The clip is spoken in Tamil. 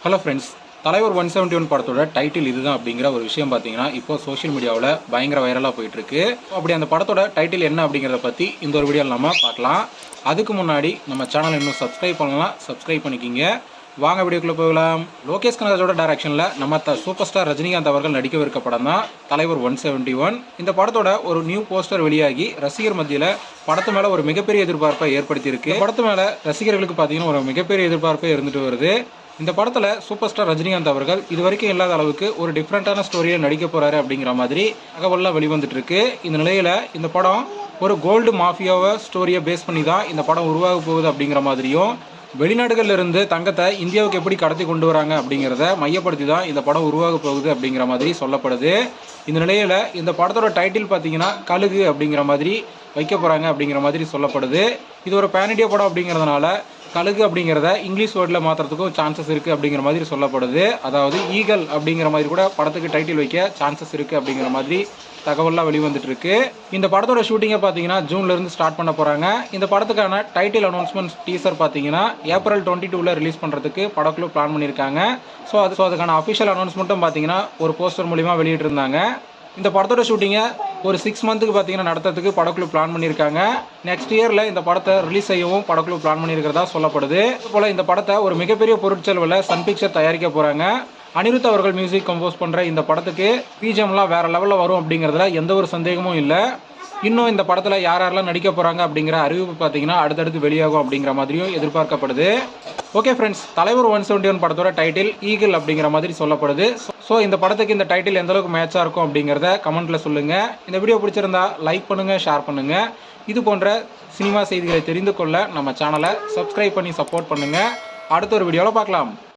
ஹலோ ஃப்ரெண்ட்ஸ், தலைவர் 171 படத்தோட டைட்டில் இதுதான் அப்படிங்கிற ஒரு விஷயம் பார்த்தீங்கன்னா இப்போ சோஷியல் மீடியாவில் பயங்கர வைரலாக போயிட்டுருக்கு. அப்படி அந்த படத்தோட டைட்டில் என்ன அப்படிங்கிறத பற்றி இந்த ஒரு வீடியோவில் நம்ம பார்க்கலாம். அதுக்கு முன்னாடி நம்ம சேனலை இன்னும் சப்ஸ்கிரைப் பண்ணலாம், சப்ஸ்கிரைப் பண்ணிக்கிங்க. வாங்க வீடியோக்குள்ளே போகலாம். லோகேஷ் கனகராஜோட டைரக்ஷனில் நம்ம சூப்பர் ஸ்டார் ரஜினிகாந்த் அவர்கள் நடிக்கவிருக்க படம் தான் தலைவர் 171. இந்த படத்தோட ஒரு நியூ போஸ்டர் வெளியாகி ரசிகர் மத்தியில் படத்து மேலே ஒரு மிகப்பெரிய எதிர்பார்ப்பை ஏற்படுத்தியிருக்கு. படத்து மேலே ரசிகர்களுக்கு பார்த்தீங்கன்னா ஒரு மிகப்பெரிய எதிர்பார்ப்பே இருந்துட்டு வருது. இந்த படத்தில் சூப்பர் ஸ்டார் ரஜினிகாந்த் அவர்கள் இது வரைக்கும் இல்லாத அளவுக்கு ஒரு டிஃப்ரெண்ட்டான ஸ்டோரியை நடிக்க போகிறாரு அப்படிங்கிற மாதிரி தகவல்லாம் வெளிவந்துட்டு இருக்கு. இந்த நிலையில் இந்த படம் ஒரு கோல்டு மாஃபியாவை ஸ்டோரியை பேஸ் பண்ணி தான் இந்த படம் உருவாக போகுது அப்படிங்கிற மாதிரியும், வெளிநாடுகளில் இருந்து தங்கத்தை இந்தியாவுக்கு எப்படி கடத்தி கொண்டு வராங்க அப்படிங்கிறத மையப்படுத்தி தான் இந்த படம் உருவாக போகுது அப்படிங்கிற மாதிரி சொல்லப்படுது. இந்த நிலையில் இந்த படத்தோட டைட்டில் பார்த்தீங்கன்னா கழுகு அப்படிங்கிற மாதிரி வைக்க போகிறாங்க அப்படிங்கிற மாதிரி சொல்லப்படுது. இது ஒரு பேன் இண்டியா படம் அப்படிங்கிறதுனால கழுகு அப்படிங்கிறத இங்கிலீஷ் வேர்டில் மாற்றுறதுக்கும் சான்சஸ் இருக்குது அப்படிங்கிற மாதிரி சொல்லப்படுது. அதாவது ஈகல் அப்படிங்கிற மாதிரி கூட படத்துக்கு டைட்டில் வைக்க சான்சஸ் இருக்குது அப்படிங்கிற மாதிரி தகவல்லாம் வெளிவந்துட்டு இருக்கு. இந்த படத்தோட ஷூட்டிங்கை பார்த்தீங்கன்னா ஜூன்லேருந்து ஸ்டார்ட் பண்ண போகிறாங்க. இந்த படத்துக்கான டைட்டில் அனௌன்ஸ்மெண்ட் டீசர் பார்த்தீங்கன்னா ஏப்ரல் 22 ரிலீஸ் பண்ணுறதுக்கு படக்குழு பிளான் பண்ணியிருக்காங்க. ஸோ அதுக்கான அஃபிஷியல் அனௌன்ஸ்மெண்ட்டும் பார்த்தீங்கன்னா ஒரு போஸ்டர் மூலிமா வெளியிட்டிருந்தாங்க. இந்த படத்தோட ஷூட்டிங்கை ஒரு 6 மந்த்துக்கு பார்த்தீங்கன்னா நடத்துறதுக்கு படக்குழு பிளான் பண்ணியிருக்காங்க. நெக்ஸ்ட் இயரில் இந்த படத்தை ரிலீஸ் செய்யவும் படக்குழு பிளான் பண்ணியிருக்கிறதா சொல்லப்படுது. இதுபோல் இந்த படத்தை ஒரு மிகப்பெரிய பொருட்செலவில் சன் பிக்சர் தயாரிக்க போகிறாங்க. அனிருத் அவர்கள் மியூசிக் கம்போஸ் பண்ணுற இந்த படத்துக்கு பிஜிஎம்லாம் வேறு லெவலில் வரும் அப்படிங்கிறதுல எந்த ஒரு சந்தேகமும் இல்லை. இன்னும் இந்த படத்தில் யாரெல்லாம் நடிக்க போகிறாங்க அப்படிங்கிற அறிவிப்பு பார்த்தீங்கன்னா அடுத்தடுத்து வெளியாகும் அப்படிங்கிற மாதிரியும் எதிர்பார்க்கப்படுது. ஓகே ஃப்ரெண்ட்ஸ், தலைவர் 171 படத்தோட டைட்டில் ஈகிள் அப்படிங்கிற மாதிரி சொல்லப்படுது. ஸோ இந்த படத்துக்கு இந்த டைட்டில் எந்த அளவுக்கு மேட்சாக இருக்கும் அப்படிங்கிறத கமெண்ட்டில் சொல்லுங்கள். இந்த வீடியோ பிடிச்சிருந்தா லைக் பண்ணுங்கள், ஷேர் பண்ணுங்கள். இது போன்ற சினிமா செய்திகளை தெரிந்து கொள்ள நம்ம சேனலை சப்ஸ்கிரைப் பண்ணி சப்போர்ட் பண்ணுங்கள். அடுத்த ஒரு வீடியோவில் பார்க்கலாம்.